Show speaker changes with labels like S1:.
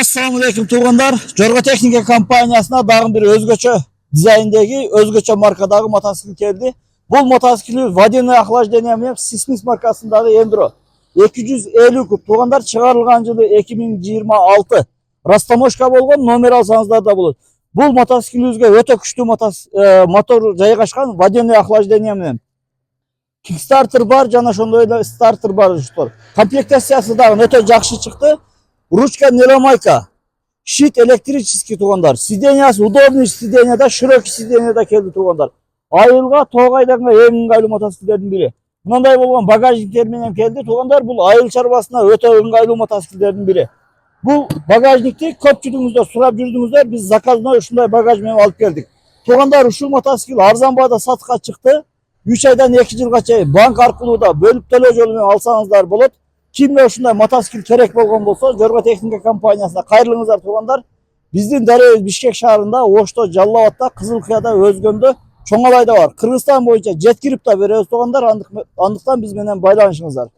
S1: Assalamu alaikum tuğanlar. Jorga Teknika kompaniyasına dağın bir özgöçö dizayndagi, özgöçö markadagi motosiklet geldi. Bu motosiklet Vadin'e aklaj deneyimleyip Sismis markasındagi Enduro. 250 kup tuğanlar çıkarılgan yılı 2026. Rastamoşka bolgon nomer alsanızlar da bulur. Bu motosikletimizge öte küçtүү motor жайгашкан Vadin'e aklaj deneyimleyip. Kickstarter бар жана ошондой эле starter бар уштор. Комплектациясы дагы өтө жакшы чыкты. Ручка неломайка. Щит электрический тугандар. Сиденьясы удобный сиденья да, широкий сиденья да келди тугандар. Айылга, тоогайдарга эң ыңгайлуу мотоциклдердин бири. Мындай болгон багажниктер менен келди тугандар. Бул айыл чарбасына өтө ыңгайлуу мотоциклдердин бири. Бул багажникти көпчүлүгүңүздөр сурап жүрдүңүздөр. Биз заказной ушундай багаж менен алып келдик. Тугандар, ушул мотоцикл арзан баада сатышка чыкты. 3 айдан 2 жылга чейин банк аркылуу да бөлүп төлөө жолу менен алсаңыздар болот. Kimle ушундай мотоцикл керек болгон болсо, Jorga Teknika компаниясына кайрылыңыздар тугандар. Биздин даребиз Бишкек шаарында, Ошто, Жалал Абадта, Кызыл Кыяда, Өзгөндө, Чоң Алайда бар. Кыргызстан боюнча жеткирип да беребиз тугандар. Андыктан биз менен байланышыңыздар.